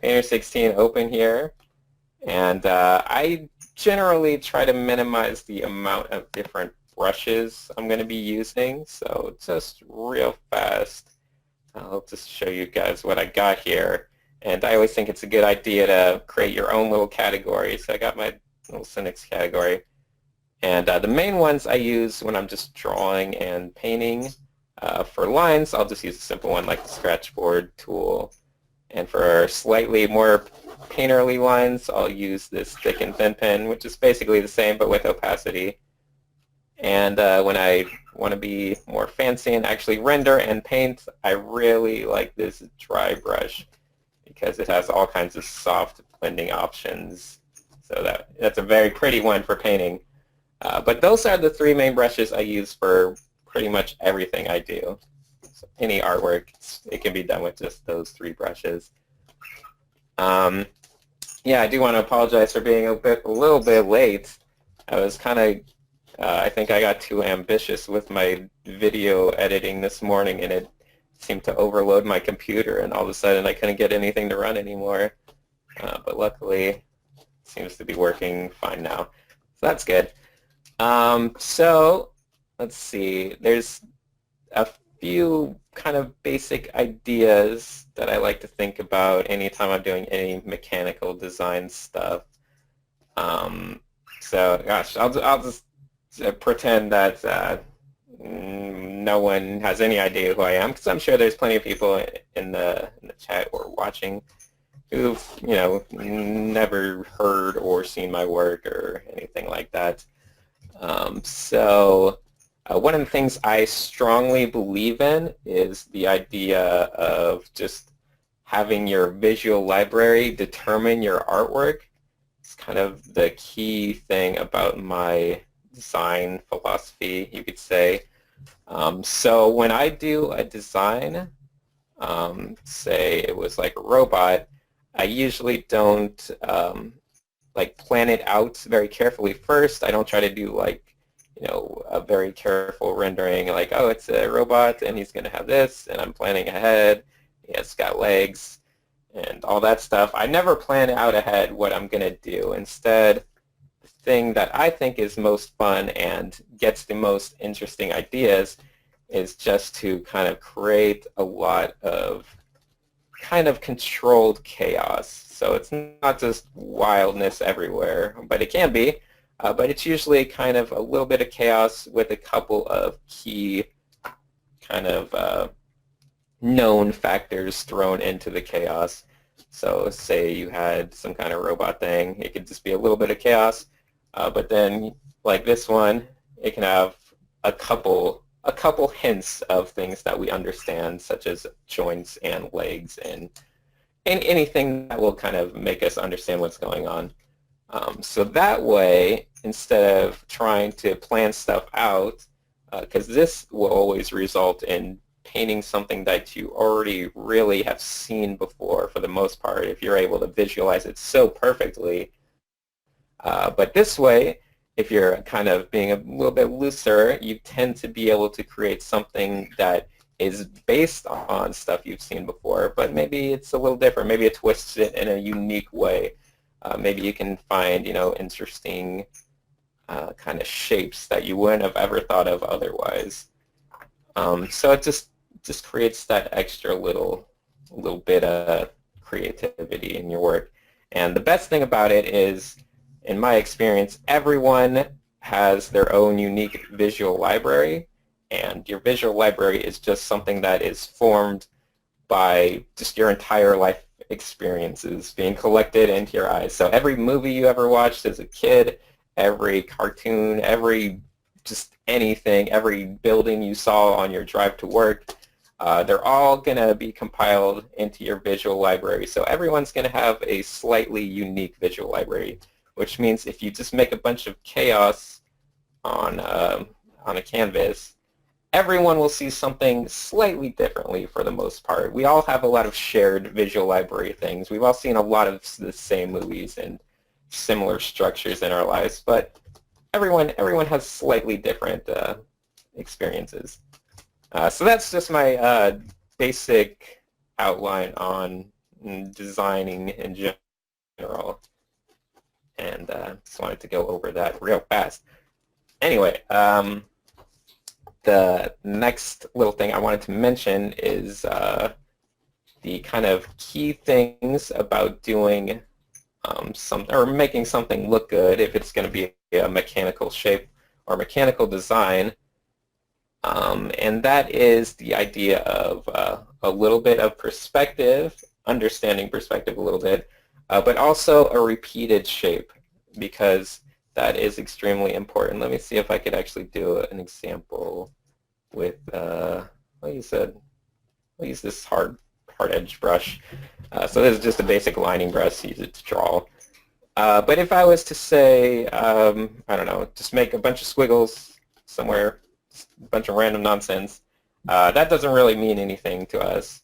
Painter 16 open here, and I generally try to minimize the amount of different brushes I'm going to be using. So just real fast, I'll just show you guys what I got here. And I always think it's a good idea to create your own little category. So I got my little Cynics category. And the main ones I use when I'm just drawing and painting. For lines, I'll just use a simple one like the scratch board tool. And for slightly more painterly lines, I'll use this thick and thin pen, which is basically the same but with opacity. And when I want to be more fancy and actually render and paint, I really like this dry brush because it has all kinds of soft blending options. So that's a very pretty one for painting. But those are the three main brushes I use for pretty much everything I do. So any artwork, it can be done with just those three brushes. Yeah, I do want to apologize for being a little bit late. I was kind of, I think I got too ambitious with my video editing this morning, and it seemed to overload my computer, and all of a sudden I couldn't get anything to run anymore. But luckily, it seems to be working fine now. So that's good. So let's see. There's a few kind of basic ideas that I like to think about anytime I'm doing any mechanical design stuff. So gosh, I'll just pretend that no one has any idea who I am, because I'm sure there's plenty of people in the chat or watching who've never heard or seen my work or anything like that. One of the things I strongly believe in is the idea of just having your visual library determine your artwork. It's kind of the key thing about my design philosophy, you could say. So when I do a design, say it was like a robot, I usually don't like plan it out very carefully first. I don't try to do like a very careful rendering like, oh, it's a robot and he's going to have this, and I'm planning ahead. It's got legs and all that stuff. I never plan out ahead what I'm going to do. Instead, the thing that I think is most fun and gets the most interesting ideas is just to kind of create a lot of kind of controlled chaos. So it's not just wildness everywhere, but it can be. But it's usually kind of a little bit of chaos with a couple of key kind of known factors thrown into the chaos. So say you had some kind of robot thing, it could just be a little bit of chaos. But then, like this one, it can have a couple hints of things that we understand, such as joints and legs and anything that will kind of make us understand what's going on. So that way, instead of trying to plan stuff out, because this will always result in painting something that you already really have seen before for the most part, if you're able to visualize it so perfectly. But this way, if you're kind of being a little bit looser, you tend to be able to create something that is based on stuff you've seen before, but maybe it's a little different. Maybe it twists it in a unique way. Maybe you can find, interesting kind of shapes that you wouldn't have ever thought of otherwise. So it just creates that extra little bit of creativity in your work. And the best thing about it is, in my experience, everyone has their own unique visual library, and your visual library is just something that is formed by just your entire life experiences being collected into your eyes. So every movie you ever watched as a kid, every cartoon, just anything, every building you saw on your drive to work, they're all going to be compiled into your visual library. So everyone's going to have a slightly unique visual library, which means if you just make a bunch of chaos on a canvas, everyone will see something slightly differently for the most part. We all have a lot of shared visual library things. We've all seen a lot of the same movies and similar structures in our lives, but everyone has slightly different experiences. So that's just my basic outline on designing in general. And just wanted to go over that real fast. Anyway, the next little thing I wanted to mention is the kind of key things about doing or making something look good if it's going to be a mechanical shape or mechanical design. And that is the idea of a little bit of perspective, understanding perspective a little bit, but also a repeated shape, because that is extremely important. Let me see if I could actually do an example with, like you said, I'll use this hard edge brush. So this is just a basic lining brush, use it to draw. But if I was to say, I don't know, just make a bunch of squiggles somewhere, a bunch of random nonsense, that doesn't really mean anything to us.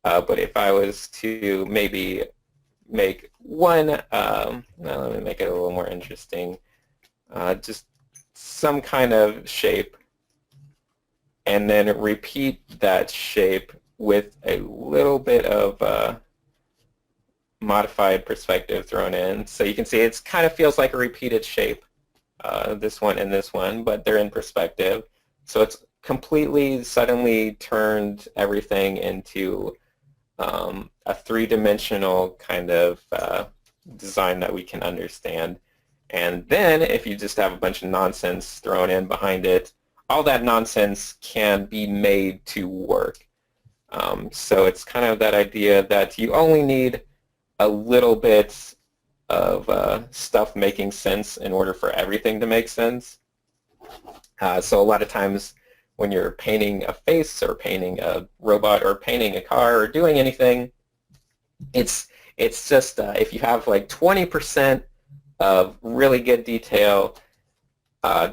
But if I was to maybe make one, now let me make it a little more interesting, just some kind of shape, and then repeat that shape with a little bit of modified perspective thrown in. So you can see it kind of feels like a repeated shape, this one and this one, but they're in perspective. So it's completely suddenly turned everything into a three-dimensional kind of design that we can understand. And then if you just have a bunch of nonsense thrown in behind it, all that nonsense can be made to work. So it's kind of that idea that you only need a little bit of stuff making sense in order for everything to make sense. So a lot of times when you're painting a face or painting a robot or painting a car or doing anything, it's just if you have like 20% of really good detail,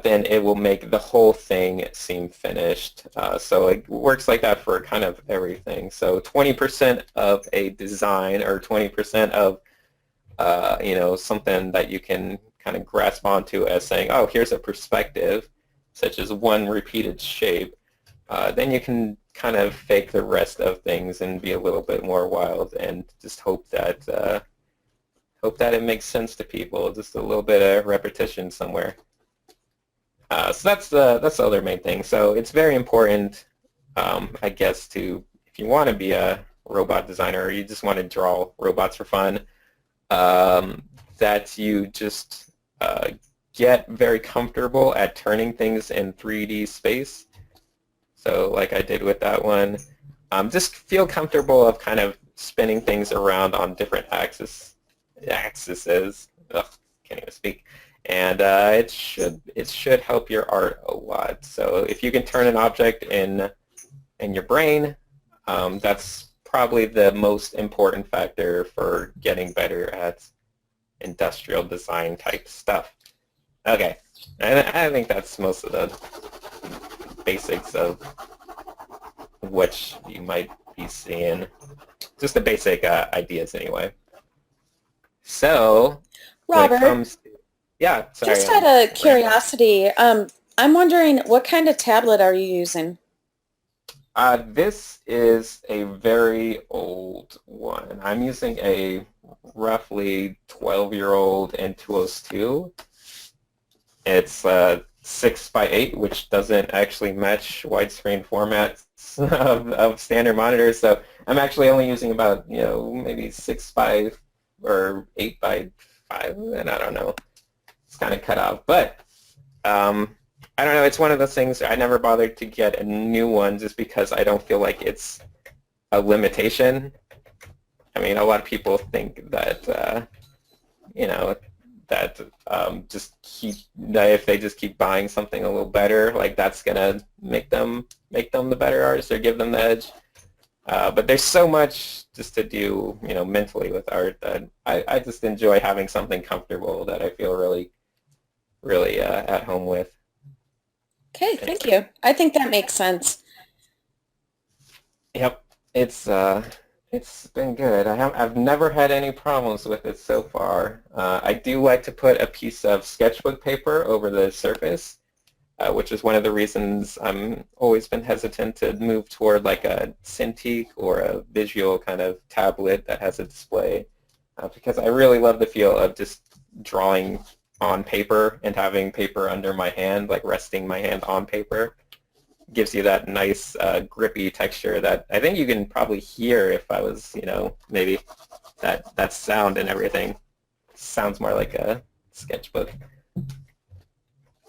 then it will make the whole thing seem finished. So it works like that for kind of everything. So 20% of a design or 20% of something that you can kind of grasp onto as saying, oh, here's a perspective, such as one repeated shape, then you can kind of fake the rest of things and be a little bit more wild and just hope that it makes sense to people, just a little bit of repetition somewhere. So that's the other main thing. So it's very important, I guess, if you want to be a robot designer or you just want to draw robots for fun, that you just get very comfortable at turning things in 3D space. So like I did with that one, just feel comfortable of kind of spinning things around on different axes. Ugh, can't even speak. And it should help your art a lot. So if you can turn an object in your brain, that's probably the most important factor for getting better at industrial design type stuff. Okay, I think that's most of the basics of what you might be seeing. Just the basic ideas anyway. So Robert, when it comes to, yeah, sorry. just out of curiosity, I'm wondering what kind of tablet are you using? This is a very old one. I'm using a roughly 12-year-old Intuos 2. It's 6x8, which doesn't actually match widescreen formats of standard monitors. So I'm actually only using about, maybe 6x or 8x5, and I don't know. It's kind of cut off. But I don't know. It's one of those things. I never bothered to get a new one just because I don't feel like it's a limitation. I mean, a lot of people think that, if they just keep buying something a little better, like that's gonna make them the better artist or give them the edge. But there's so much just to do, mentally with art that I just enjoy having something comfortable that I feel really, really at home with. Okay, thank you. I think that makes sense. Yep, it's been good. I've never had any problems with it so far. I do like to put a piece of sketchbook paper over the surface, which is one of the reasons I'm always been hesitant to move toward like a Cintiq or a visual kind of tablet that has a display, because I really love the feel of just drawing on paper and having paper under my hand, like resting my hand on paper. Gives you that nice grippy texture that I think you can probably hear if I was, maybe that sound and everything. Sounds more like a sketchbook.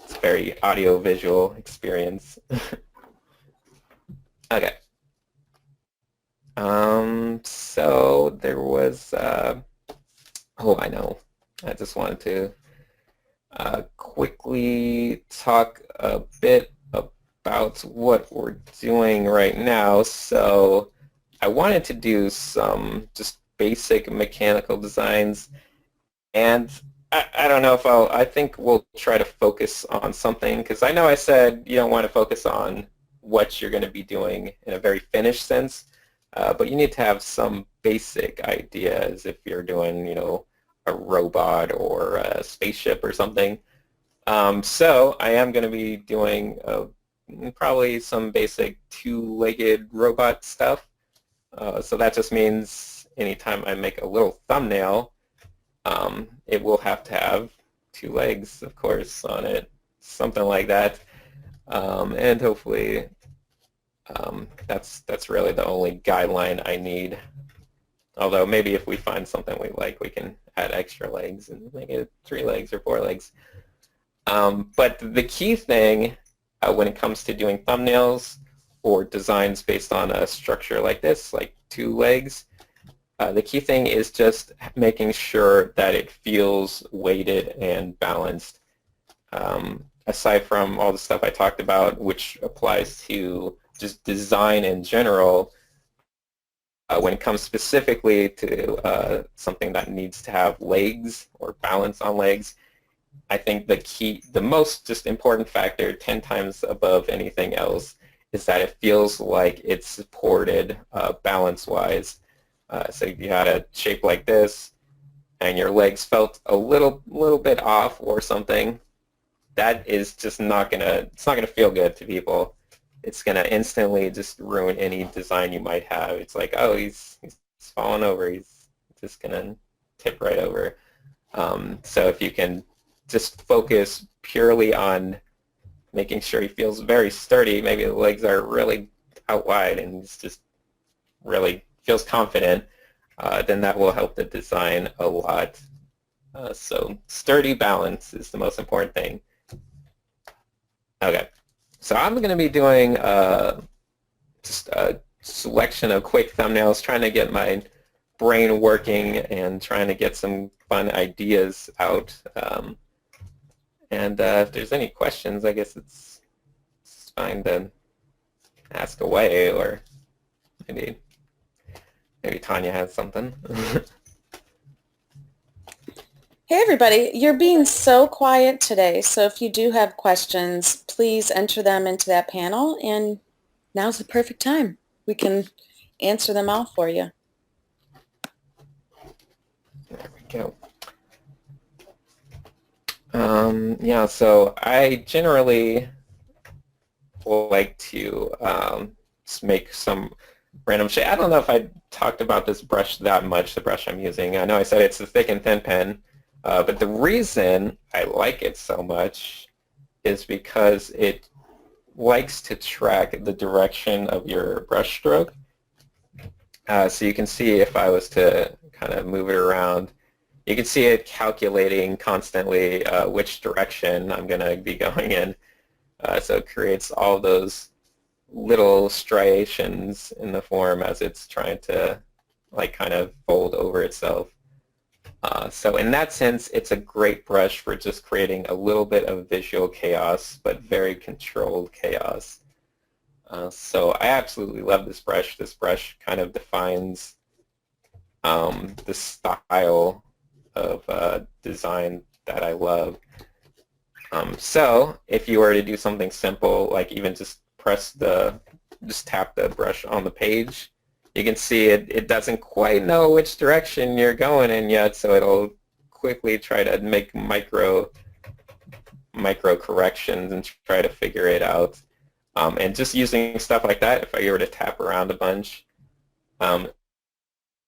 It's a very audio-visual experience. Okay. So there was, oh, I know. I just wanted to quickly talk a bit about what we're doing right now. So I wanted to do some just basic mechanical designs, and I don't know if I think we'll try to focus on something, because I know I said you don't want to focus on what you're going to be doing in a very finished sense, but you need to have some basic ideas if you're doing, a robot or a spaceship or something. So I am going to be doing probably some basic two-legged robot stuff. So that just means anytime I make a little thumbnail, it will have to have two legs, of course, on it, something like that. And hopefully that's really the only guideline I need. Although maybe if we find something we like, we can add extra legs and make it 3 legs or 4 legs. But the key thing when it comes to doing thumbnails or designs based on a structure like this, like 2 legs, the key thing is just making sure that it feels weighted and balanced. Aside from all the stuff I talked about, which applies to just design in general, when it comes specifically to something that needs to have legs or balance on legs, I think the most just important factor, 10 times above anything else, is that it feels like it's supported balance-wise. So if you had a shape like this and your legs felt a little bit off or something, that is just it's not gonna feel good to people. It's gonna instantly just ruin any design you might have. It's like, oh, he's falling over. He's just gonna tip right over. So if you can just focus purely on making sure he feels very sturdy, maybe the legs are really out wide and he's just really feels confident, then that will help the design a lot. So sturdy balance is the most important thing. Okay, so I'm going to be doing just a selection of quick thumbnails, trying to get my brain working and trying to get some fun ideas out. And if there's any questions, I guess it's fine to ask away, or maybe Tanya has something. Hey everybody, you're being so quiet today, so if you do have questions, please enter them into that panel, and now's the perfect time. We can answer them all for you. There we go. Yeah, so I generally like to just make some random shape. I don't know if I talked about this brush that much, the brush I'm using. I know I said it's a thick and thin pen, but the reason I like it so much is because it likes to track the direction of your brush stroke. So you can see if I was to kind of move it around, you can see it calculating constantly which direction I'm going to be going in. So it creates all those little striations in the form as it's trying to like kind of fold over itself. So in that sense, it's a great brush for just creating a little bit of visual chaos, but very controlled chaos. So I absolutely love this brush. This brush kind of defines the style of design that I love. So if you were to do something simple, like even just tap the brush on the page, you can see it doesn't quite know which direction you're going in yet, so it'll quickly try to make micro micro corrections and try to figure it out. And just using stuff like that, if I were to tap around a bunch, um,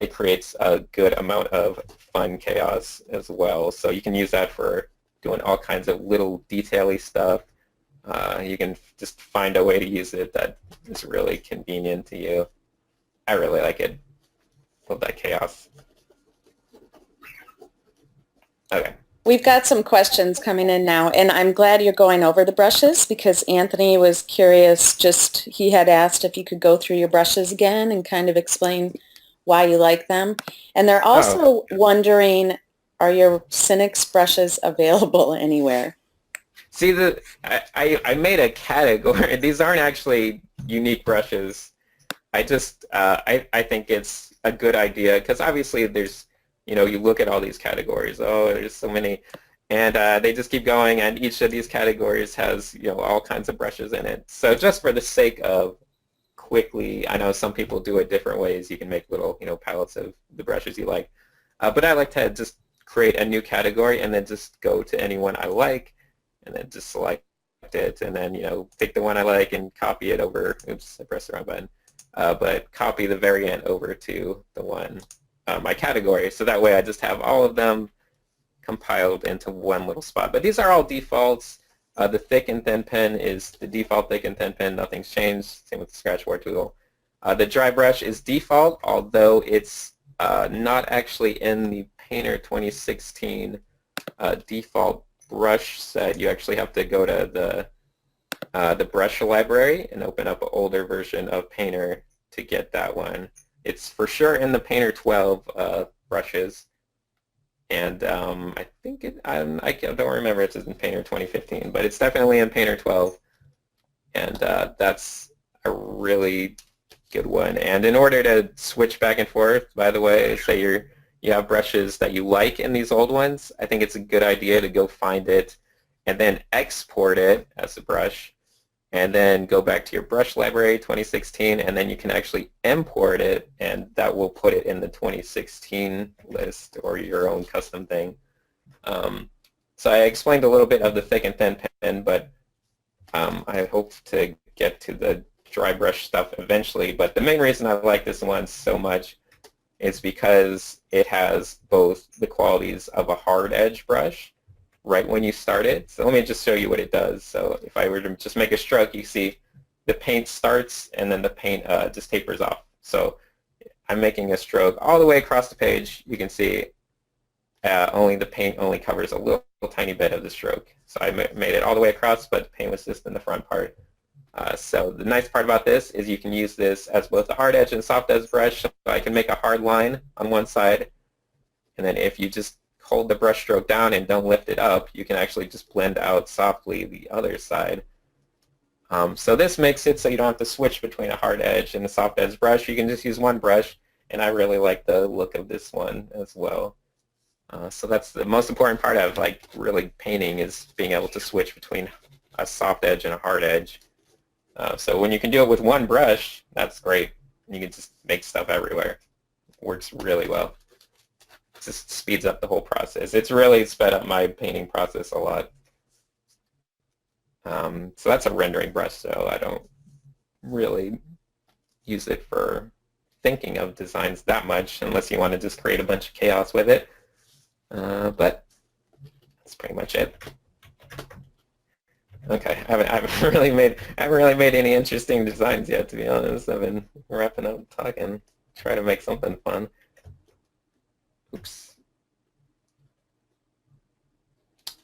it creates a good amount of fun chaos as well. So you can use that for doing all kinds of little detail-y stuff. You can just find a way to use it that is really convenient to you. I really like it. Love that chaos. Okay. We've got some questions coming in now, and I'm glad you're going over the brushes because Anthony was curious. He had asked if you could go through your brushes again and kind of explain why you like them. And they're also wondering, are your Cynix brushes available anywhere? See, I made a category. These aren't actually unique brushes. I think it's a good idea because obviously there's, you look at all these categories. Oh, there's so many, and they just keep going. And each of these categories has, all kinds of brushes in it. So just for the sake of quickly, I know some people do it different ways. You can make little, palettes of the brushes you like, but I like to just create a new category and then just go to anyone I like, and then just select it, and then take the one I like and copy it over. Oops, I pressed the wrong button. But copy the variant over to the one, my category, so that way I just have all of them compiled into one little spot. But these are all defaults. The thick and thin pen is the default thick and thin pen. Nothing's changed. Same with the scratch board tool. The dry brush is default, although it's not actually in the Painter 2016 default brush set. You actually have to go to the brush library and open up an older version of Painter to get that one. It's for sure in the Painter 12 brushes, and I think I don't remember if it's in Painter 2015, but it's definitely in Painter 12, and that's a really good one. And in order to switch back and forth, by the way, say you have brushes that you like in these old ones, I think it's a good idea to go find it and then export it as a brush, and then go back to your brush library 2016, and then you can actually import it, and that will put it in the 2016 list or your own custom thing. So I explained a little bit of the thick and thin pen, but I hope to get to the dry brush stuff eventually. But the main reason I like this one so much is because it has both the qualities of a hard edge brush right when you start it. So let me just show you what it does. So if I were to just make a stroke, you see the paint starts and then the paint just tapers off. So I'm making a stroke all the way across the page. You can see only the paint only covers a little tiny bit of the stroke. So I made it all the way across, but the paint was just in the front part. So the nice part about this is you can use this as both a hard edge and soft edge brush. So I can make a hard line on one side, and then if you just hold the brush stroke down and don't lift it up, you can actually just blend out softly the other side. So this makes it so you don't have to switch between a hard edge and a soft edge brush. You can just use one brush, and I really like the look of this one as well. So that's the most important part of really painting, is being able to switch between a soft edge and a hard edge. So when you can do it with one brush, that's great. You can just make stuff everywhere. It works really well. It just speeds up the whole process. It's really sped up my painting process a lot. So that's a rendering brush, so I don't really use it for thinking of designs that much, unless you want to just create a bunch of chaos with it. But that's pretty much it. Okay, I haven't really made any interesting designs yet, to be honest. I've been wrapping up talking, try to make something fun. Oops.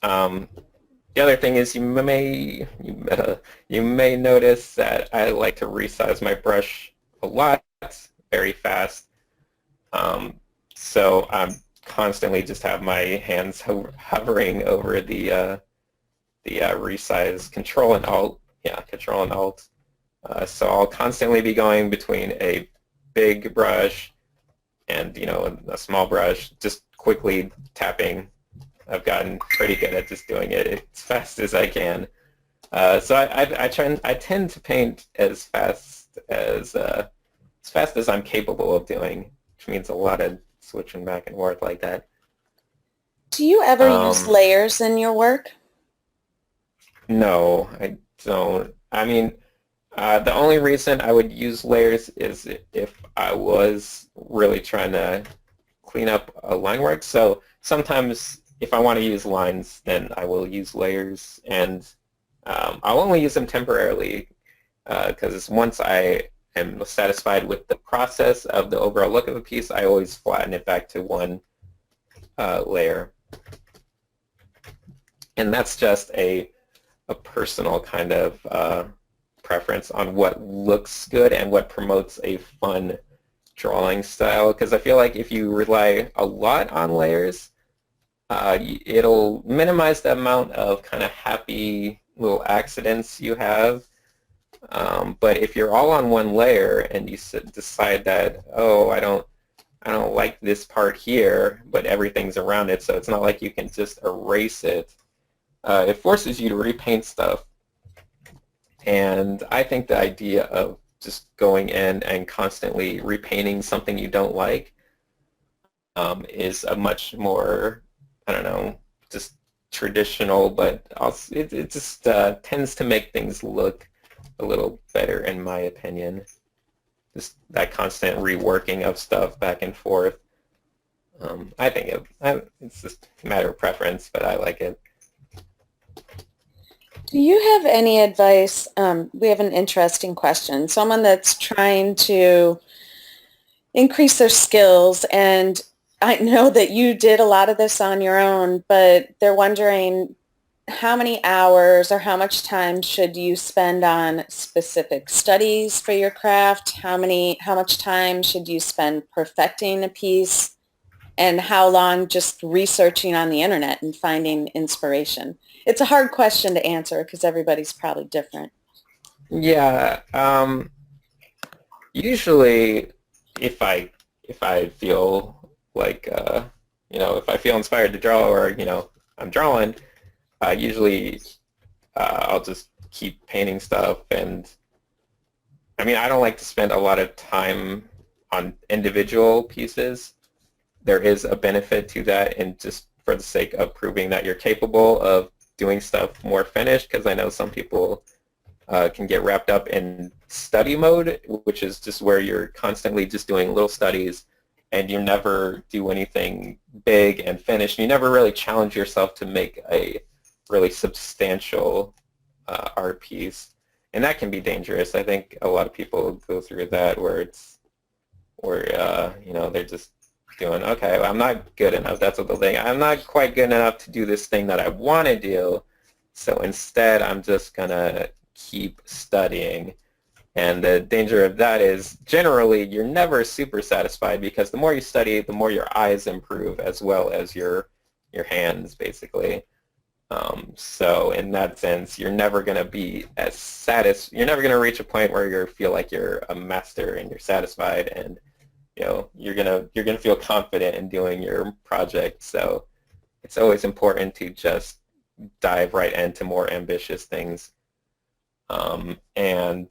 The other thing is you may notice that I like to resize my brush a lot, very fast. So I'm constantly just have my hands hovering over the resize, Control and Alt. Yeah, Control and Alt. So I'll constantly be going between a big brush and a small brush, just quickly tapping. I've gotten pretty good at just doing it as fast as I can. So I tend to paint as fast as I'm capable of doing, which means a lot of switching back and forth like that. Do you ever use layers in your work? No, I don't. I mean, the only reason I would use layers is if I was really trying to clean up a line work. So sometimes if I want to use lines, then I will use layers, and I'll only use them temporarily because once I am satisfied with the process of the overall look of a piece, I always flatten it back to one layer. And that's just a personal kind of preference on what looks good and what promotes a fun drawing style, because I feel like if you rely a lot on layers, it'll minimize the amount of kind of happy little accidents you have. But if you're all on one layer and you decide that, oh, I don't like this part here, but everything's around it, so it's not like you can just erase it. It forces you to repaint stuff. And I think the idea of just going in and constantly repainting something you don't like is a much more, I don't know, just traditional, but also it just tends to make things look a little better in my opinion. Just that constant reworking of stuff back and forth. I think it's just a matter of preference, but I like it. Do you have any advice? We have an interesting question. Someone that's trying to increase their skills, and I know that you did a lot of this on your own, but they're wondering how many hours or how much time should you spend on specific studies for your craft? How much time should you spend perfecting a piece? And how long just researching on the internet and finding inspiration? It's a hard question to answer because everybody's probably different. Yeah, usually if I feel like if I feel inspired to draw or I'm drawing, usually I'll just keep painting stuff, and I mean I don't like to spend a lot of time on individual pieces. There is a benefit to that, and just for the sake of proving that you're capable of doing stuff more finished, because I know some people can get wrapped up in study mode, which is just where you're constantly just doing little studies and you never do anything big and finished. You never really challenge yourself to make a really substantial art piece. And that can be dangerous. I think a lot of people go through that where they're just doing, okay, well, I'm not good enough. That's what the thing. I'm not quite good enough to do this thing that I want to do. So instead, I'm just going to keep studying. And the danger of that is generally you're never super satisfied, because the more you study, the more your eyes improve as well as your hands, basically. So in that sense, you're never going to be you're never going to reach a point where you feel like you're a master and you're satisfied, and you're gonna feel confident in doing your project. So it's always important to just dive right into more ambitious things. And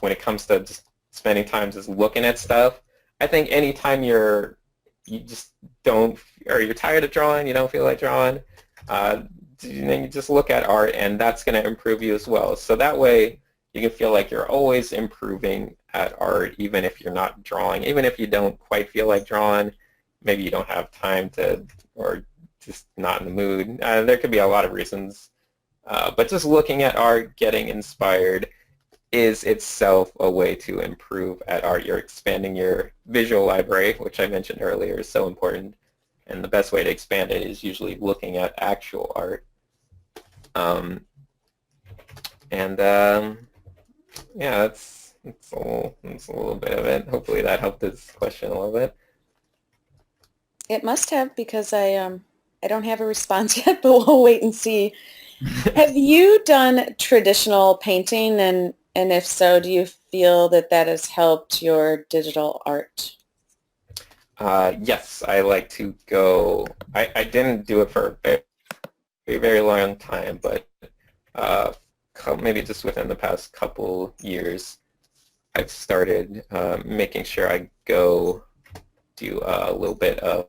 when it comes to just spending time just looking at stuff, I think anytime you just don't, or you're tired of drawing, you don't feel like drawing, then you just look at art, and that's going to improve you as well. So that way you can feel like you're always improving at art, even if you're not drawing, even if you don't quite feel like drawing, maybe you don't have time to, or just not in the mood. There could be a lot of reasons. But just looking at art, getting inspired, is itself a way to improve at art. You're expanding your visual library, which I mentioned earlier is so important. And the best way to expand it is usually looking at actual art. Yeah, that's a little bit of it. Hopefully that helped this question a little bit. It must have, because I don't have a response yet, but we'll wait and see. Have you done traditional painting, and if so, do you feel that that has helped your digital art? Yes, I like to go. I didn't do it for a very long time, but maybe just within the past couple years, I've started making sure I go do a little bit of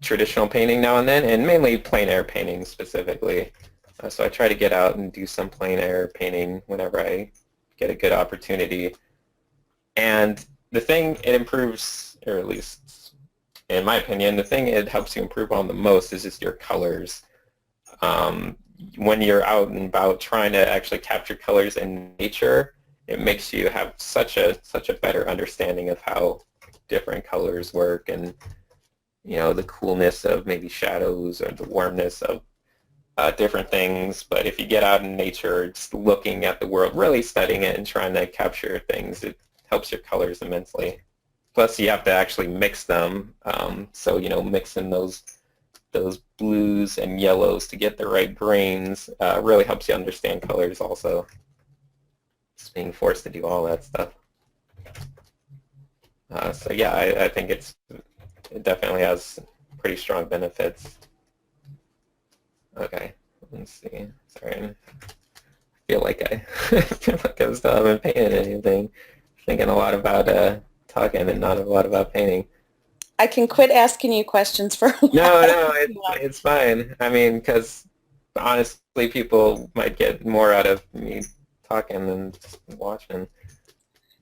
traditional painting now and then, and mainly plein air painting specifically. So I try to get out and do some plein air painting whenever I get a good opportunity. And the thing it improves, or at least in my opinion, the thing it helps you improve on the most is just your colors. When you're out and about trying to actually capture colors in nature, it makes you have such a better understanding of how different colors work, and the coolness of maybe shadows or the warmness of different things. But if you get out in nature, just looking at the world, really studying it and trying to capture things, it helps your colors immensely. Plus, you have to actually mix them. So mixing those blues and yellows to get the right grains really helps you understand colors also. Just being forced to do all that stuff. So yeah, I think it definitely has pretty strong benefits. Okay, let's see. Sorry, I feel like I still haven't painted anything. Thinking a lot about talking and not a lot about painting. I can quit asking you questions for a while. No, it's fine. I mean, because honestly, people might get more out of me talking than just watching.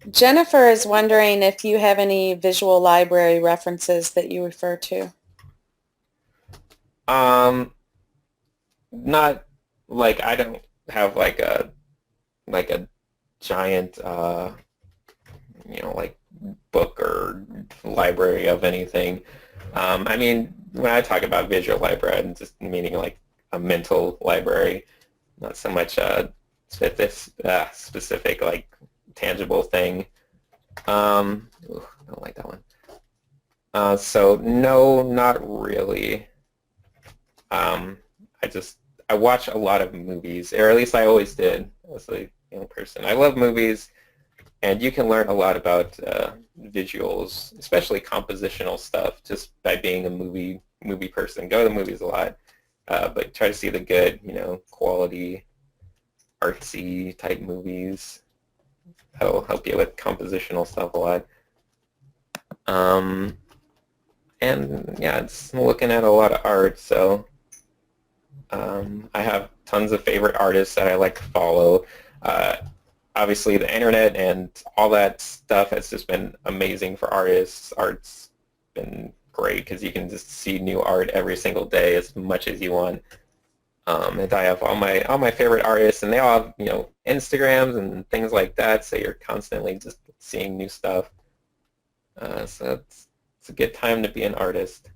Jennifer is wondering if you have any visual library references that you refer to. Not like I don't have like a giant like book or library of anything. I mean, when I talk about visual library, I'm just meaning like a mental library, not so much specific like tangible thing. I don't like that one. So no, not really. I watch a lot of movies, or at least I always did as a young person. I love movies, and you can learn a lot about visuals, especially compositional stuff, just by being a movie person. Go to the movies a lot, but try to see the good, quality, artsy type movies. That'll help you with compositional stuff a lot. And yeah, it's looking at a lot of art, so I have tons of favorite artists that I like to follow. Obviously, the internet and all that stuff has just been amazing for artists. Art's been great because you can just see new art every single day as much as you want. And I have all my favorite artists, and they all have Instagrams and things like that, so you're constantly just seeing new stuff. So it's a good time to be an artist.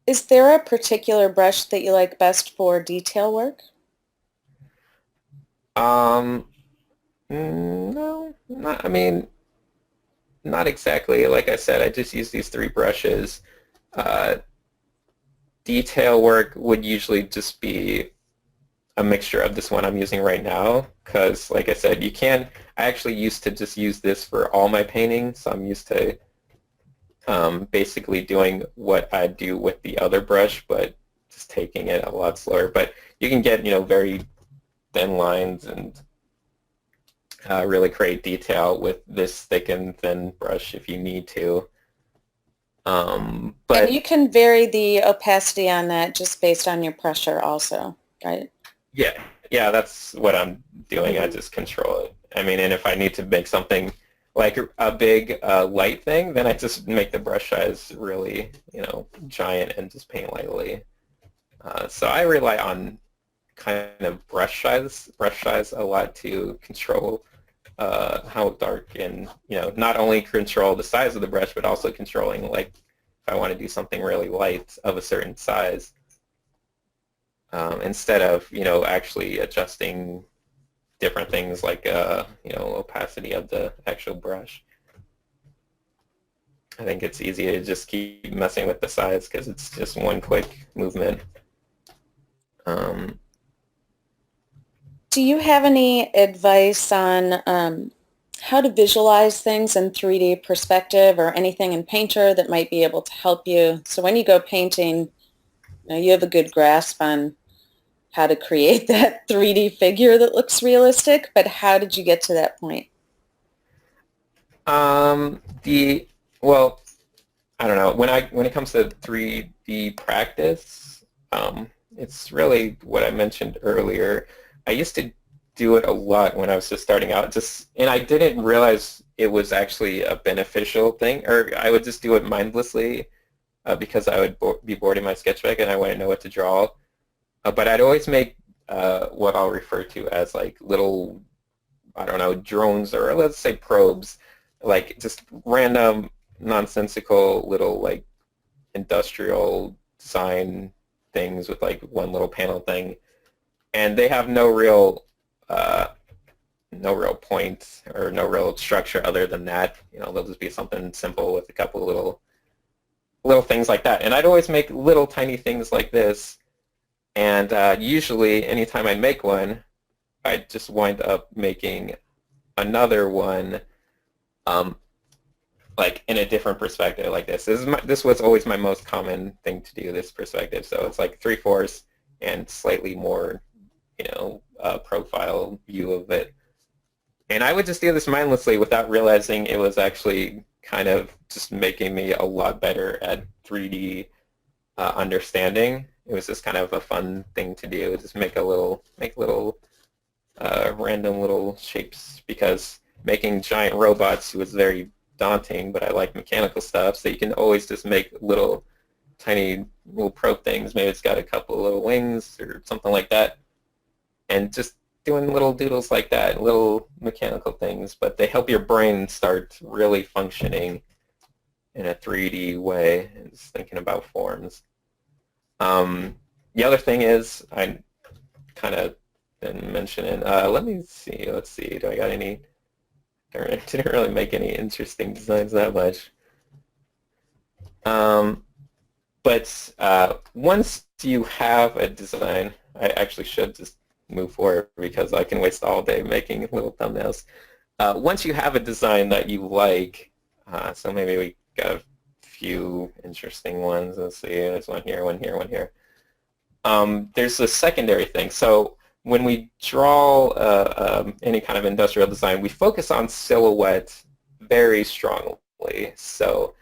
Is there a particular brush that you like best for detail work? No, not, I mean, not exactly. Like I said, I just use these three brushes. Detail work would usually just be a mixture of this one I'm using right now, because like I said, I actually used to just use this for all my painting, so I'm used to basically doing what I do with the other brush, but just taking it a lot slower. But you can get, very thin lines and really create detail with this thick and thin brush if you need to. But and you can vary the opacity on that just based on your pressure also, right? yeah, that's what I'm doing. I just control it. I mean, and if I need to make something like a big light thing, then I just make the brush size really, giant and just paint lightly. So I rely on kind of brush size a lot to control how dark, and not only control the size of the brush, but also controlling like if I want to do something really light of a certain size, instead of actually adjusting different things like opacity of the actual brush. I think it's easy to just keep messing with the size because it's just one quick movement. Do you have any advice on how to visualize things in 3D perspective, or anything in Painter that might be able to help you? So when you go painting, you have a good grasp on how to create that 3D figure that looks realistic, but how did you get to that point? Well, I don't know, when it comes to 3D practice, it's really what I mentioned earlier. I used to do it a lot when I was just starting out, and I didn't realize it was actually a beneficial thing, or I would just do it mindlessly because I would be bored in my sketchbook and I wouldn't know what to draw. But I'd always make what I'll refer to as like little, I don't know, drones, or let's say probes, like just random nonsensical little like industrial design things with like one little panel thing, and they have uh, no real point or no real structure other than that. You know, they'll just be something simple with a couple of little things like that. And I'd always make little tiny things like this, and usually anytime I make one, I'd just wind up making another one um, like in a different perspective like this. This was always my most common thing to do, this perspective. So it's like 3/4 and slightly more, profile view of it. And I would just do this mindlessly without realizing it was actually kind of just making me a lot better at 3D understanding. It was just kind of a fun thing to do, just make little random little shapes, because making giant robots was very daunting, but I like mechanical stuff, so you can always just make tiny little probe things. Maybe it's got a couple of little wings or something like that, and just doing little doodles like that, little mechanical things, but they help your brain start really functioning in a 3D way and just thinking about forms. The other thing is, I kind of been mentioning, let's see, do I got any, I didn't really make any interesting designs that much. But once you have a design, I actually should just move forward because I can waste all day making little thumbnails. Once you have a design that you like, so maybe we got a few interesting ones. Let's see, there's one here, one here, one here. There's a secondary thing. So when we draw any kind of industrial design, we focus on silhouette very strongly. So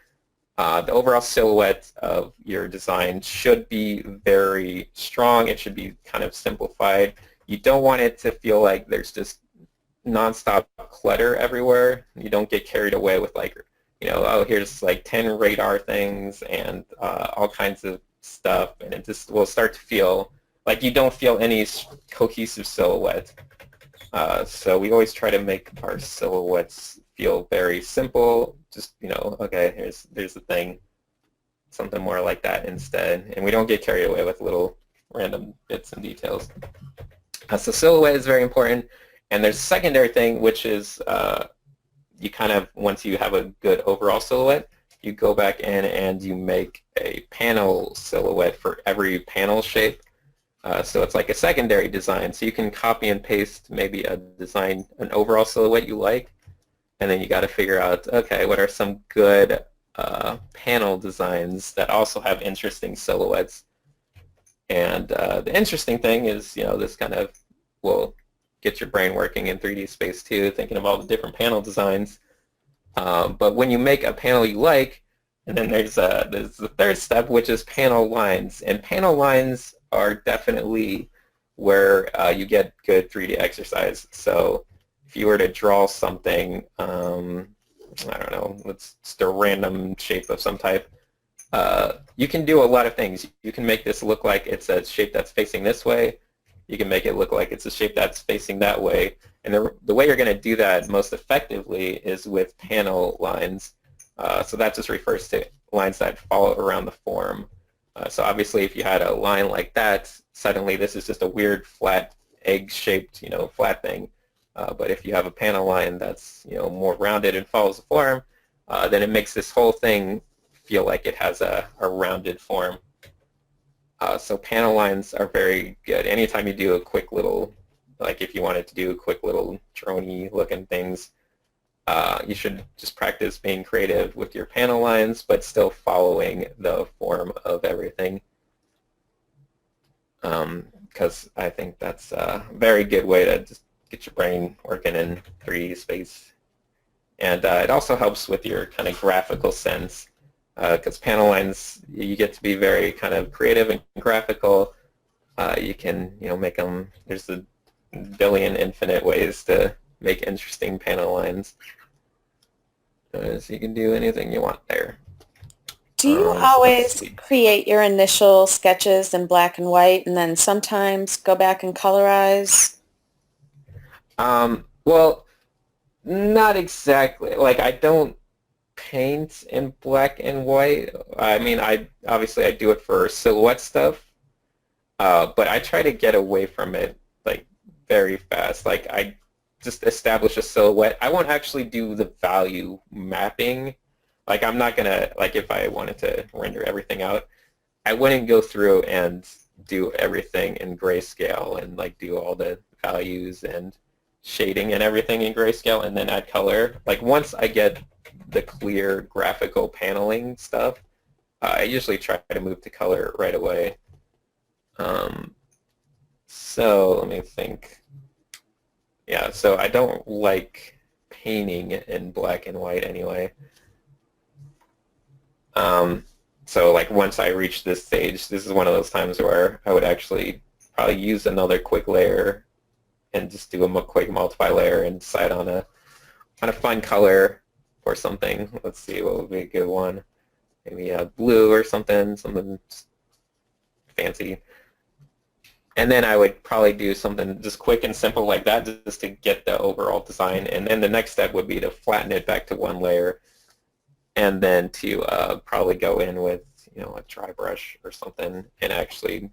the overall silhouette of your design should be very strong. It should be kind of simplified. You don't want it to feel like there's just nonstop clutter everywhere. You don't get carried away with like, oh, here's like 10 radar things and all kinds of stuff, and it just will start to feel like you don't feel any cohesive silhouette. So we always try to make our silhouettes feel very simple. Just, okay, there's the thing, something more like that instead. And we don't get carried away with little random bits and details. So silhouette is very important. And there's a secondary thing, which is you kind of, once you have a good overall silhouette, you go back in and you make a panel silhouette for every panel shape. So it's like a secondary design. So you can copy and paste maybe an overall silhouette you like, and then you got to figure out, okay, what are some good panel designs that also have interesting silhouettes. And the interesting thing is, this kind of will get your brain working in 3D space too, thinking of all the different panel designs. But when you make a panel you like, and then there's the third step, which is panel lines. And panel lines are definitely where you get good 3D exercise. So if you were to draw something, I don't know, it's just a random shape of some type, you can do a lot of things. You can make this look like it's a shape that's facing this way. You can make it look like it's a shape that's facing that way. And the way you're going to do that most effectively is with panel lines. So that just refers to lines that follow around the form. So obviously if you had a line like that, suddenly this is just a weird flat egg-shaped, flat thing. But if you have a panel line that's, more rounded and follows the form, then it makes this whole thing feel like it has a rounded form. So panel lines are very good. Anytime you do a quick little, like if you wanted to do quick little drone-y looking things, you should just practice being creative with your panel lines, but still following the form of everything. Because I think that's a very good way to just get your brain working in 3D space. And it also helps with your kind of graphical sense. because panel lines, you get to be very kind of creative and graphical. You can, make them, there's a billion infinite ways to make interesting panel lines. So you can do anything you want there. Do you So let's always see. create your initial sketches in black and white and then sometimes go back and colorize? Well, not exactly. Like I don't paint in black and white. I mean, I do it for silhouette stuff, but I try to get away from it like very fast. Like I just establish a silhouette. I won't actually do the value mapping. Like I'm not gonna like if I wanted to render everything out, I wouldn't go through and do everything in grayscale and like do all the values and shading and everything in grayscale and then add color. Like once I get the clear graphical paneling stuff, I usually try to move to color right away. So let me think. Yeah, so I don't like painting in black and white anyway. So like once I reach this stage, this is one of those times where I would actually probably use another quick layer and just do a quick multiply layer and decide on a fun color or something. Let's see, what would be a good one? Maybe a blue or something fancy. And then I would probably do something just quick and simple like that just to get the overall design. And then the next step would be to flatten it back to one layer and then to probably go in with a dry brush or something and actually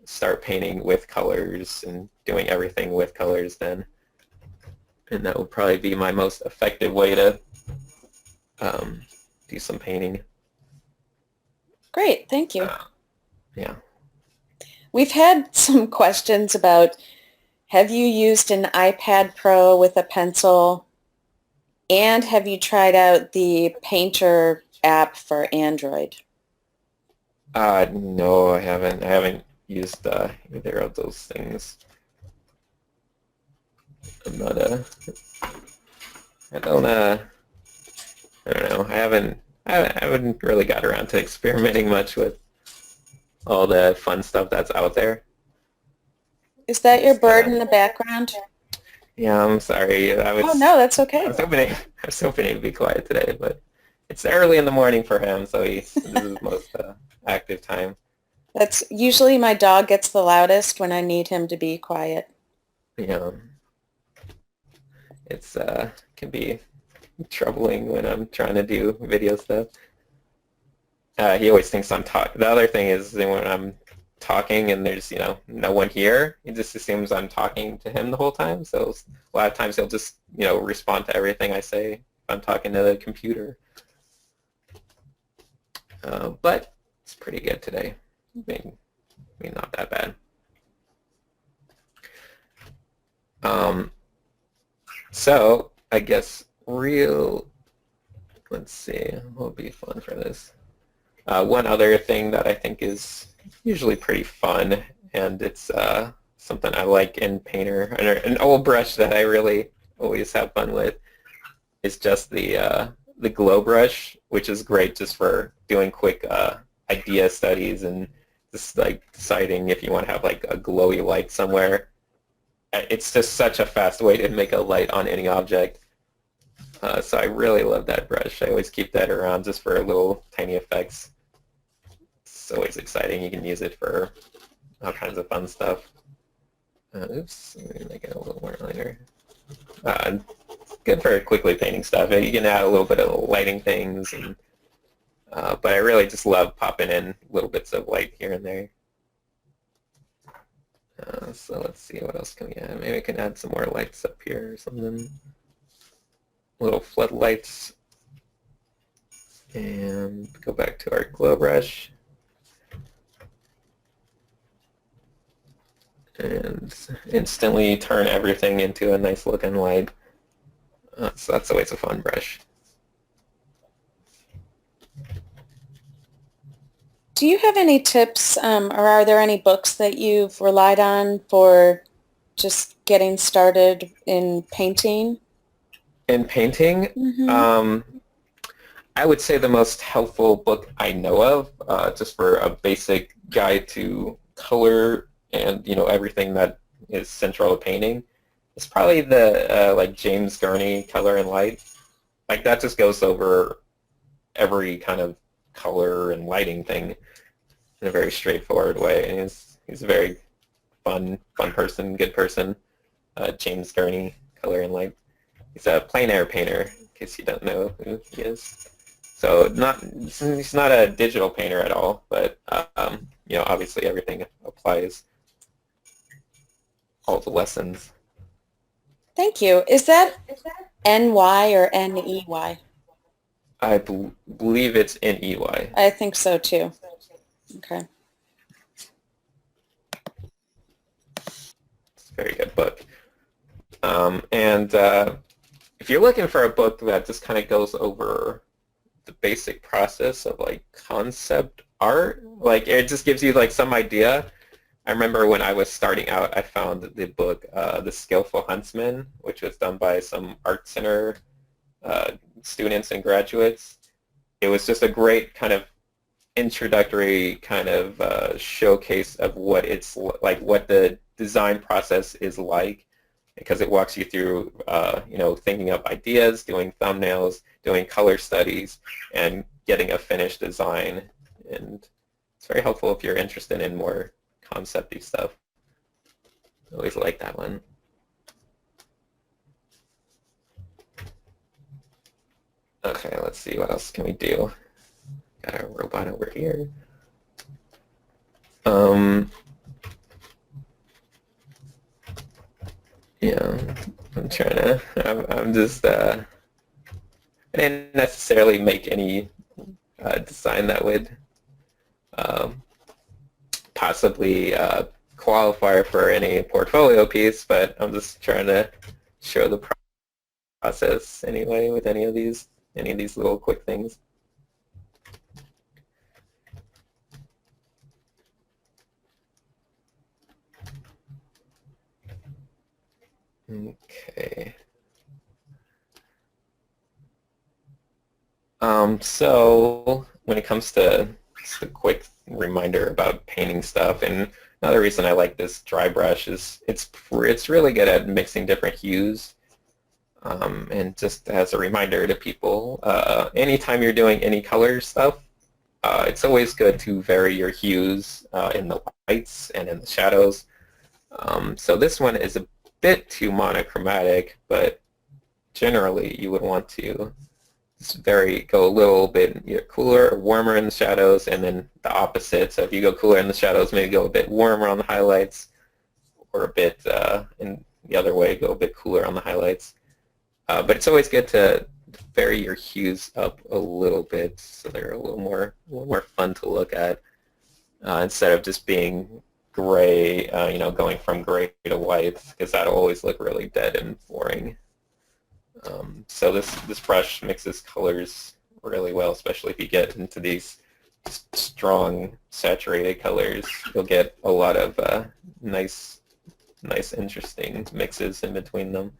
start painting with colors and doing everything with colors then. And that would probably be my most effective way to do some painting. Great, thank you. Yeah. We've had some questions about, have you used an iPad Pro with a pencil, and have you tried out the Painter app for Android? No, I haven't. I haven't used either of those things. I'm not I don't know. I haven't really got around to experimenting much with all the fun stuff that's out there. Is that your bird in the background? Yeah, I'm sorry. Oh no, that's okay. I was hoping he'd be quiet today, but it's early in the morning for him, so this is his most active time. That's usually my dog gets the loudest when I need him to be quiet. Yeah, it's can be troubling when I'm trying to do video stuff. He always thinks I'm talking. The other thing is when I'm talking and there's no one here, he just assumes I'm talking to him the whole time. So a lot of times he'll just respond to everything I say if I'm talking to the computer. But it's pretty good today. I mean not that bad. So I guess let's see, what would be fun for this? One other thing that I think is usually pretty fun, and it's something I like in Painter, an old brush that I really always have fun with, is just the glow brush, which is great just for doing quick idea studies and just like deciding if you want to have like a glowy light somewhere. It's just such a fast way to make a light on any object. So I really love that brush. I always keep that around just for little tiny effects. It's always exciting. You can use it for all kinds of fun stuff. Oops, let me make it a little more lighter. Good for quickly painting stuff. You can add a little bit of lighting things, and but I really just love popping in little bits of light here and there. So let's see, what else can we add? Maybe we can add some more lights up here or something. Little floodlights. And go back to our glow brush. And instantly turn everything into a nice looking light. So that's always a fun brush. Do you have any tips, or are there any books that you've relied on for just getting started in painting? In painting, Mm-hmm. I would say the most helpful book I know of, just for a basic guide to color and everything that is central to painting, is probably the like James Gurney Color and Light. Like that just goes over every kind of color and lighting thing in a very straightforward way. And he's a very fun person, good person. James Gurney Color and Light. He's a plein air painter, in case you don't know who he is. So he's not a digital painter at all, but obviously everything applies, all the lessons. Thank you. Is that NY or NEY? I believe it's NEY. I think so too. Okay. It's a very good book. And if you're looking for a book that just kind of goes over the basic process of like concept art, like it just gives you like some idea. I remember when I was starting out, I found the book The Skillful Huntsman, which was done by some art center students and graduates. It was just a great kind of introductory kind of showcase of what it's like, what the design process is like, because it walks you through, thinking up ideas, doing thumbnails, doing color studies, and getting a finished design. And it's very helpful if you're interested in more concept-y stuff. I always like that one. Okay, let's see, what else can we do? Got a robot over here. Yeah, I'm trying to, I'm just, I didn't necessarily make any design that would possibly qualify for any portfolio piece, but I'm just trying to show the process anyway with any of these little quick things. Okay. So when it comes to just a quick reminder about painting stuff, and another reason I like this dry brush is it's really good at mixing different hues. And just as a reminder to people, anytime you're doing any color stuff, it's always good to vary your hues in the lights and in the shadows. So this one is a bit too monochromatic, but generally you would want to just go a little bit either cooler or warmer in the shadows, and then the opposite. So if you go cooler in the shadows, maybe go a bit warmer on the highlights, or a bit in the other way, go a bit cooler on the highlights. But it's always good to vary your hues up a little bit so they're a little more fun to look at, instead of just being gray, going from gray to white, because that'll always look really dead and boring. So this brush mixes colors really well, especially if you get into these strong saturated colors. You'll get a lot of nice, interesting mixes in between them.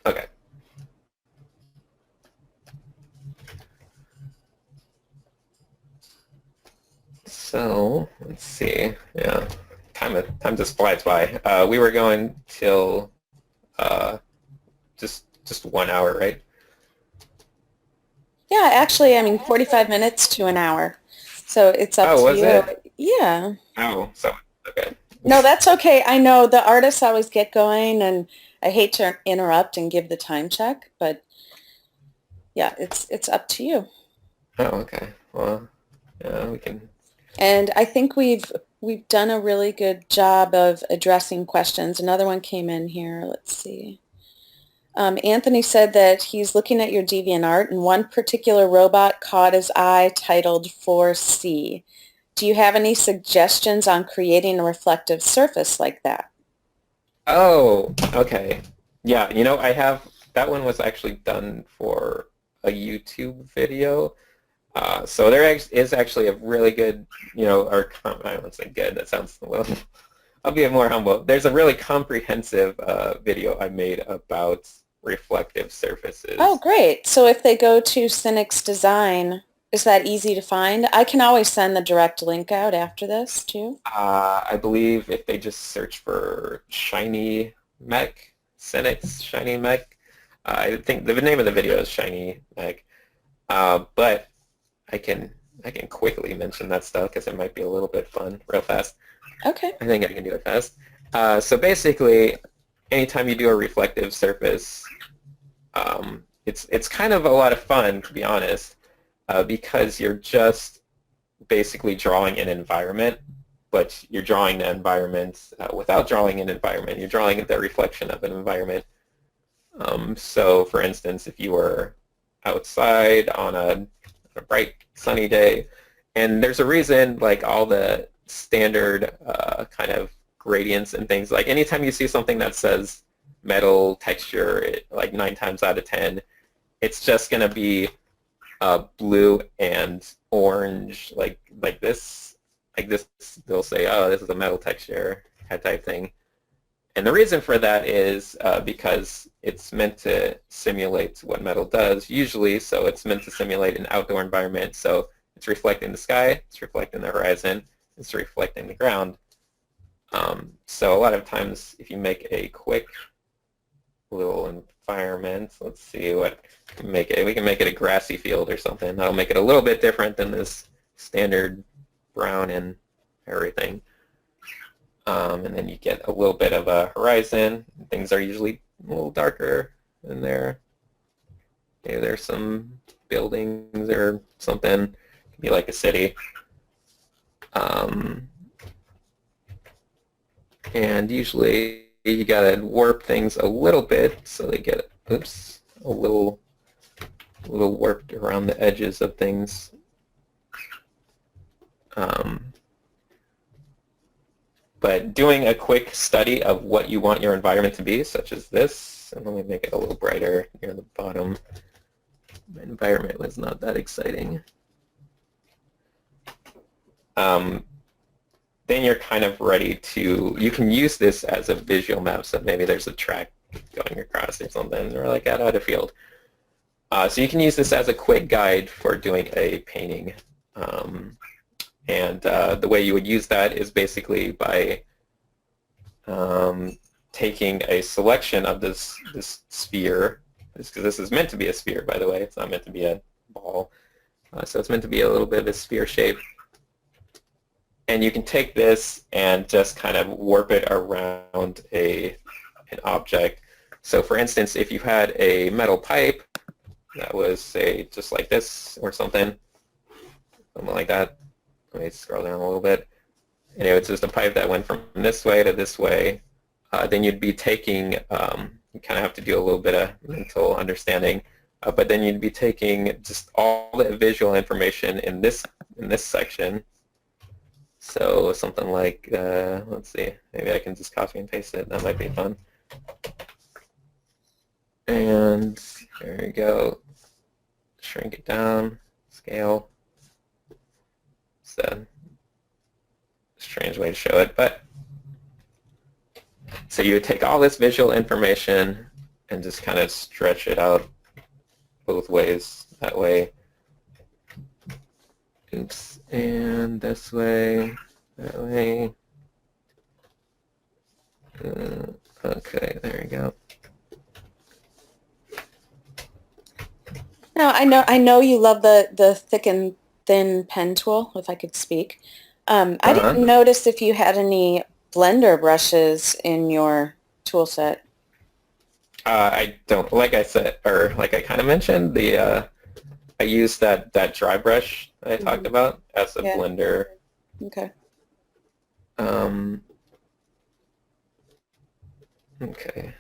Okay. So let's see. Yeah, time just flies by. We were going till just 1 hour, right? Yeah, actually, I mean, 45 minutes to an hour. So it's up to was you. it? Yeah. Oh, so okay. No, that's okay. I know the artists always get going, and I hate to interrupt and give the time check, but yeah, it's up to you. Oh, okay. Well, yeah, we can. And I think we've done a really good job of addressing questions. Another one came in here. Let's see. Anthony said that he's looking at your DeviantArt, and one particular robot caught his eye titled 4C. Do you have any suggestions on creating a reflective surface like that? Oh, okay. Yeah, I have, that one was actually done for a YouTube video. So there is actually a really good, or I don't say good, that sounds a little I'll be more humble. There's a really comprehensive video I made about reflective Oh, surfaces. great. So if they go to Cynic's Design, is that easy to find? I can always send the direct link out after this too. I believe if they just search for Shiny Mech, Senex Shiny Mech, I think the name of the video is Shiny Mech. But I can quickly mention that stuff because it might be a little bit fun, real fast. Okay. I think I can do it fast. So basically, anytime you do a reflective surface, it's kind of a lot of fun, to be honest, because you're just basically drawing an environment, but you're drawing the environment without drawing an environment. You're drawing the reflection of an environment. So, for instance, if you were outside on a bright sunny day, and there's a reason, like all the standard kind of gradients and things, like anytime you see something that says metal texture, like 9 times out of 10, it's just going to be blue and orange, like this. Like this, they'll say, oh, this is a metal texture, that type thing. And the reason for that is because it's meant to simulate what metal does usually, so it's meant to simulate an outdoor environment. So it's reflecting the sky, it's reflecting the horizon, it's reflecting the ground. So a lot of times if you make a quick little environment, let's see what make it. We can make it a grassy field or something. That'll make it a little bit different than this standard brown and everything. And then you get a little bit of a horizon. Things are usually a little darker in there. Maybe there's some buildings or something. It could be like a city. And usually you gotta warp things a little bit so they get, oops, a little warped around the edges of things. But doing a quick study of what you want your environment to be, such as this, and let me make it a little brighter near the bottom. My environment was not that exciting. Then you're kind of ready to, you can use this as a visual map, so maybe there's a track going across or something, or like out of field. So you can use this as a quick guide for doing a painting. And the way you would use that is basically by taking a selection of this sphere, because this is meant to be a sphere, by the way. It's not meant to be a ball. So it's meant to be a little bit of a sphere shape. And you can take this and just kind of warp it around an object. So for instance, if you had a metal pipe that was, say, just like this or something like that. Let me scroll down a little bit. Anyway, it's just a pipe that went from this way to this way. Then you'd be taking, you kind of have to do a little bit of mental understanding, but then you'd be taking just all the visual information in this section. So something like, let's see, maybe I can just copy and paste it. That might be fun. And there we go. Shrink it down, scale. It's a strange way to show it, but so you would take all this visual information and just kind of stretch it out both ways. That way. Oops. And this way. That way. Okay, there we go. Now I know you love the thick and thin pen tool, if I could speak. I didn't notice if you had any blender brushes in your tool set. I don't, like I said, or like I kind of mentioned, I use that dry brush that I talked about as a blender. Okay. Okay.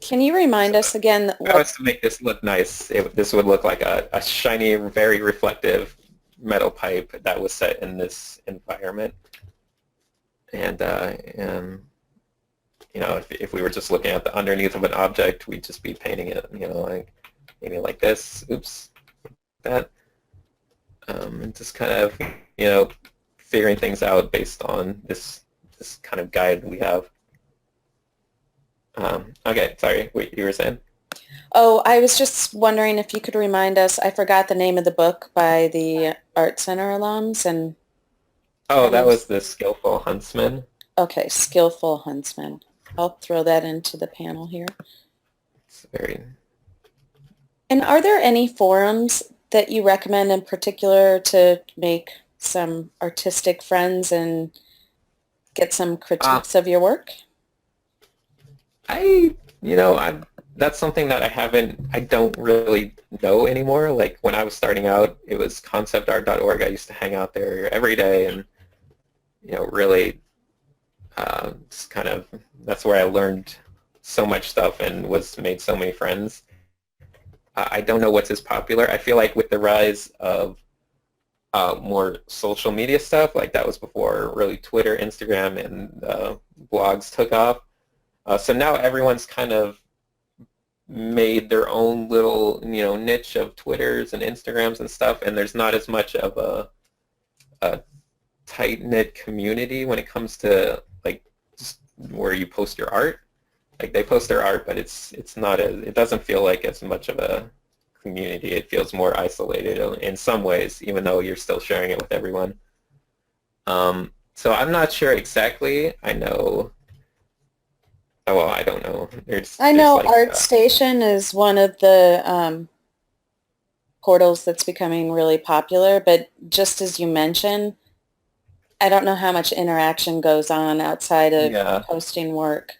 Can you remind us again? If I was to make this look nice, this would look like a shiny, very reflective metal pipe that was set in this environment. And you know, if we were just looking at the underneath of an object, we'd just be painting it, you know, like maybe like this. Oops, that. And just kind of, you know, figuring things out based on this this kind of guide we have. Okay, sorry, what you were saying? Oh, I was just wondering if you could remind us, I forgot the name of the book by the Art Center alums and Oh, kind that of, was the Skillful Huntsman. okay, Skillful Huntsman. I'll throw that into the panel here. It's very... And are there any forums that you recommend in particular to make some artistic friends and get some critiques of your work? That's something that I don't really know anymore. Like when I was starting out, it was conceptart.org. I used to hang out there every day and, really just kind of, that's where I learned so much stuff and made so many friends. I don't know what's as popular. I feel like with the rise of more social media stuff, like that was before really Twitter, Instagram, and blogs took off. So now everyone's kind of made their own little, niche of Twitters and Instagrams and stuff, and there's not as much of a tight-knit community when it comes to like just where you post your art. Like they post their art, but it doesn't feel like as much of a community. It feels more isolated in some ways, even though you're still sharing it with everyone. So I'm not sure exactly. I know. Oh, well, I don't know. I There's know like ArtStation is one of the portals that's becoming really popular, but just as you mentioned, I don't know how much interaction goes on outside of yeah. posting work.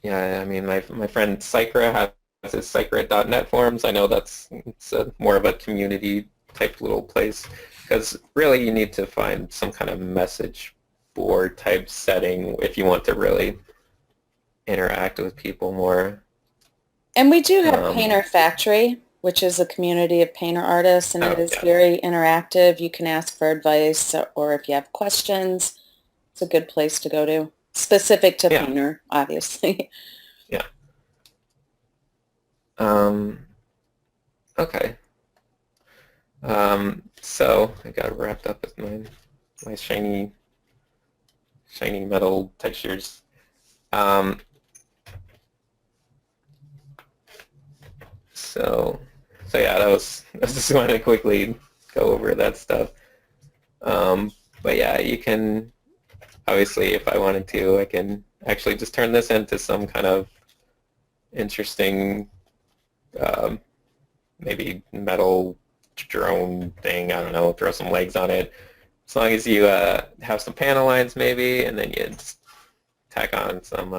Yeah, I mean, my friend Psychra has his Psychra.net forums. I know it's more of a community type little place because really you need to find some kind of message board type setting if you want to really interact with people more. And we do have Painter Factory, which is a community of painter artists, and it is very interactive. You can ask for advice or if you have questions, it's a good place to go to. Specific to painter, obviously. Yeah. Okay. So I got wrapped up with my shiny metal textures. So yeah, I just wanted to quickly go over that stuff. But yeah, you can obviously, if I wanted to, I can actually just turn this into some kind of interesting, maybe metal drone thing. I don't know, throw some legs on it. As long as you have some panel lines maybe, and then you just tack on some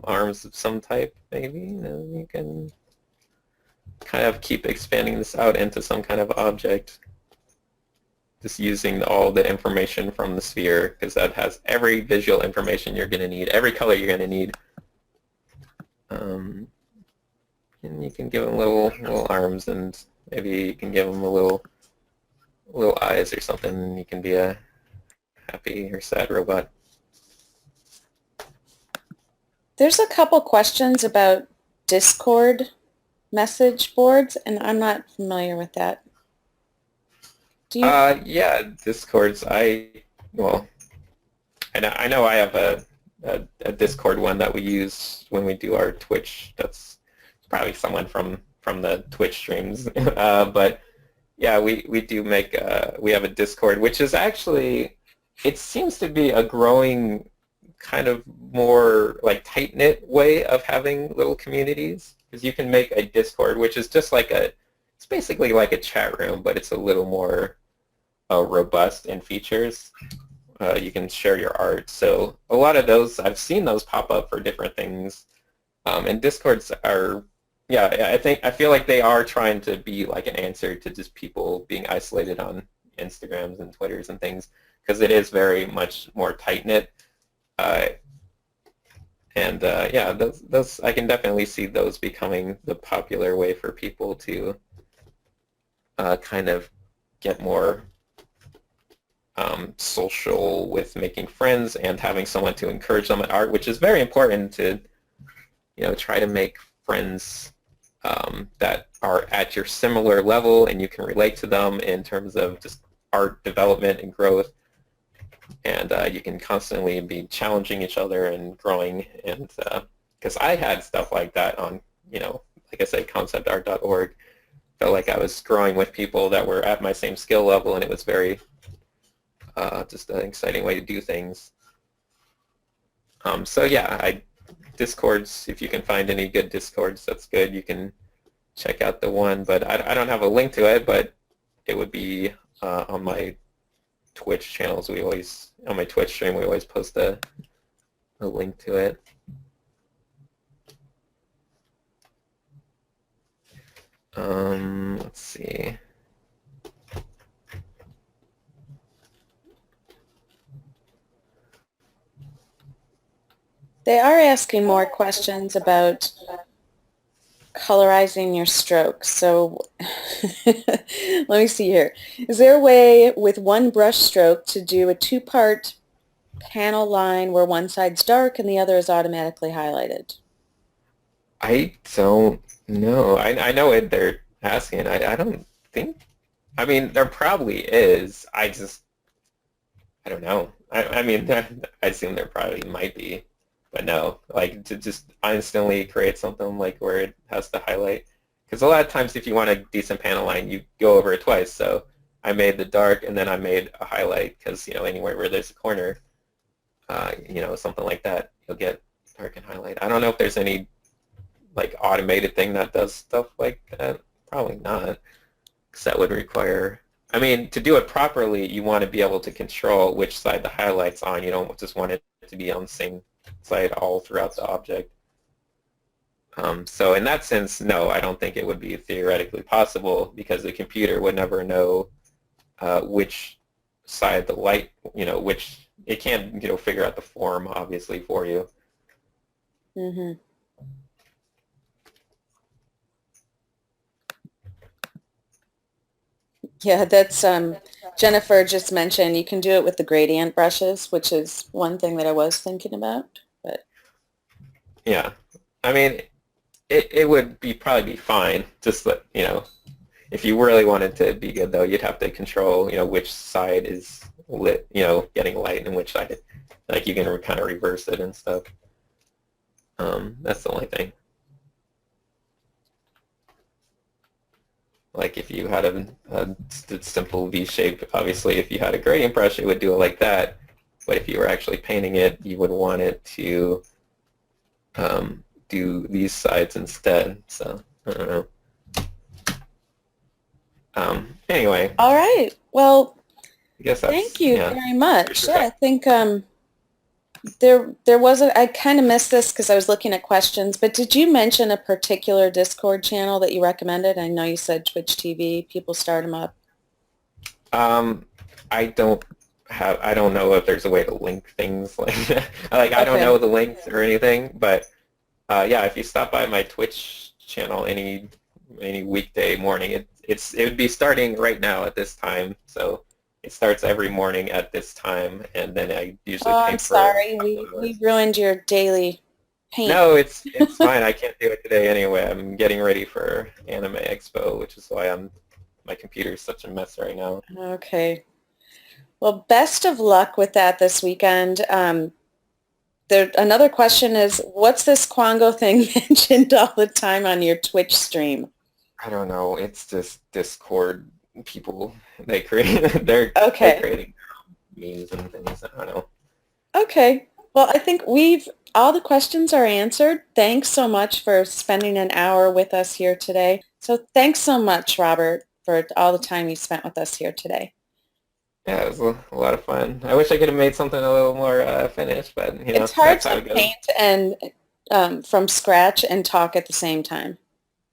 arms of some type maybe, and then you can kind of keep expanding this out into some kind of object. Just using all the information from the sphere, because that has every visual information you're going to need, every color you're going to need. And you can give them little arms, and maybe you can give them a little eyes or something, and you can be a happy or sad robot. There's a couple questions about Discord message boards, and I'm not familiar with that. Do you? Yeah, Discords. I know I have a Discord one that we use when we do our Twitch. That's probably someone from the Twitch streams. But yeah, we do make we have a Discord, which is actually, it seems to be a growing kind of more like tight-knit way of having little communities, because you can make a Discord, which is just like it's basically like a chat room, but it's a little more robust in features. You can share your art. So a lot of those, I've seen those pop up for different things. And Discords are, yeah, I feel like they are trying to be like an answer to just people being isolated on Instagrams and Twitters and things, because it is very much more tight-knit. Yeah, those I can definitely see those becoming the popular way for people to kind of get more social with making friends and having someone to encourage them at art, which is very important to, try to make friends that are at your similar level and you can relate to them in terms of just art development and growth, and you can constantly be challenging each other and growing. And because I had stuff like that on, like I said, conceptart.org. Felt like I was growing with people that were at my same skill level, and it was very just an exciting way to do things. So yeah, Discords, if you can find any good Discords, that's good. You can check out the one, but I don't have a link to it, but it would be on my Twitch channels. On my Twitch stream, we always post a link to it. Let's see. They are asking more questions about colorizing your strokes. So let me see here. Is there a way with one brush stroke to do a two-part panel line where one side's dark and the other is automatically highlighted? I don't know. I know what they're asking. I don't think, I mean, there probably is. I don't know. I mean, I assume there probably might be, but no. Like, to just instantly create something like where it has to highlight. Because a lot of times if you want a decent panel line, you go over it twice. So I made the dark and then I made a highlight because, anywhere where there's a corner, something like that, you'll get dark and highlight. I don't know if there's any like automated thing that does stuff like that. Probably not, because that would require, I mean, to do it properly, you want to be able to control which side the highlight's on. You don't just want it to be on the same side all throughout the object. So in that sense, no, I don't think it would be theoretically possible, because the computer would never know which side the light, which it can't, figure out the form, obviously, for you. Mm-hmm. Yeah, that's Jennifer just mentioned you can do it with the gradient brushes, which is one thing that I was thinking about. But yeah, I mean, it would probably be fine. Just that, if you really wanted to be good, though, you'd have to control, which side is lit, getting light, and which side, like, you can kind of reverse it and stuff. That's the only thing. Like, if you had a simple V shape, obviously if you had a gradient brush, it would do it like that. But if you were actually painting it, you would want it to do these sides instead. So, I don't know. Anyway. all right. Well, I guess thank you yeah. very much. Yeah, I think there was I kind of missed this because I was looking at questions, but did you mention a particular Discord channel that you recommended? I know you said Twitch TV. People start them up. I don't know if there's a way to link things like that. Like, I don't know the links or anything, but yeah, if you stop by my Twitch channel any weekday morning, it would be starting right now at this time. So it starts every morning at this time, and then I usually paint I'm sorry, we ruined your daily paint. No, it's fine. I can't do it today anyway. I'm getting ready for Anime Expo, which is why my computer's such a mess right now. Okay. Well, best of luck with that this weekend. Another question is, what's this Quango thing mentioned all the time on your Twitch stream? I don't know. It's just Discord people. They're creating memes and things. I don't know. Okay. Well, I think all the questions are answered. Thanks so much for spending an hour with us here today. So thanks so much, Robert, for all the time you spent with us here today. Yeah, it was a lot of fun. I wish I could have made something a little more finished, but it's hard to paint and from scratch and talk at the same time.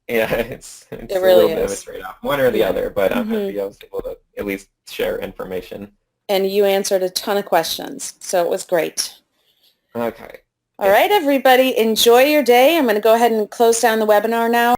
Yeah, it's it a really little bit of a trade-off, one or the other, but I'm happy I was able to at least share information. And you answered a ton of questions, so it was great. Okay. All right, everybody, enjoy your day. I'm going to go ahead and close down the webinar now.